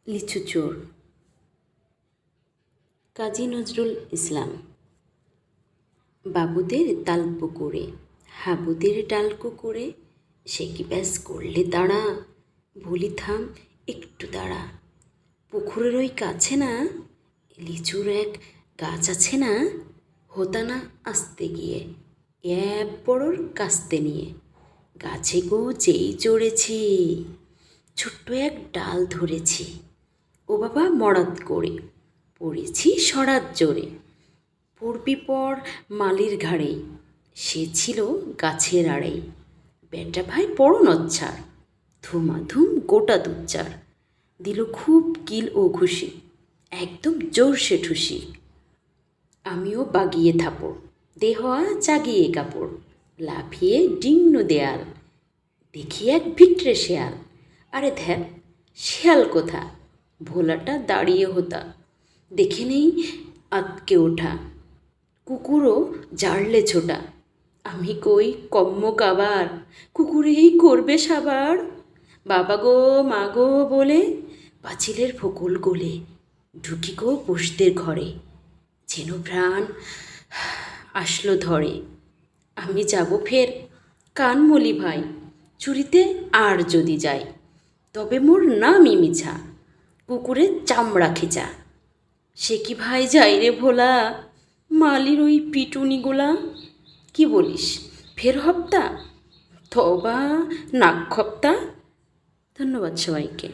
লিচু চোর। কাজী নজরুল ইসলাম। বাবুদের তাল পুকুরে হাবুদের ডাল কুকুরে, সে কি ব্যাস করলে তাড়া, বলি থাম একটু দাঁড়া। পুকুরের ওই কাছে না লিচুর এক গাছ আছে না, হতা না আসতে গিয়ে এক বড়র কাস্তে নিয়ে। গাছে গো যেই চড়েছি, ছোট্ট এক ডাল ধরেছি, ও বাবা মরাদ করে পড়েছি সরাত জোরে। পড়বি পর মালির ঘাড়েই, সে ছিল গাছের আড়েই। বেটা ভাই বড় নচ্ছার, ধুমাধুম গোটা দুচ্চার, দিল খুব কিল ও ঘুষি, একদম জোরসে ঠুসি। আমিও বাগিয়ে থাপড়, দেহ জাগিয়ে কাপড়, লাফিয়ে ডিঙ্গন দেয়াল, দেখি এক ভিটরে শেয়াল। আরে ধ্যাত, শেয়াল কোথা, ভোলাটা দাঁড়িয়ে হতা, দেখে নেই আতকে ওঠা। কুকুরও জাড়লে ছোটা, আমি কই কম্ম কাবার, কুকুরেই করবে সাবার। বাবা গো মা গো বলে পাঁচিলের ফকুল গোলে ঢুকি গো পোষদের ঘরে, যেন প্রাণ আসলো ধরে। আমি যাব ফের কানমলি ভাই, চুরিতে আর যদি যাই, তবে মোর নামই মিছা, কুকুরের চামড়া খেচা। সে কি ভাই যাই রে ভোলা, মালির ওই পিটুনিগুলা। কি বলিস ফের হপ্তা, তবা নাক খপ্তা। ধন্যবাদ সবাইকে।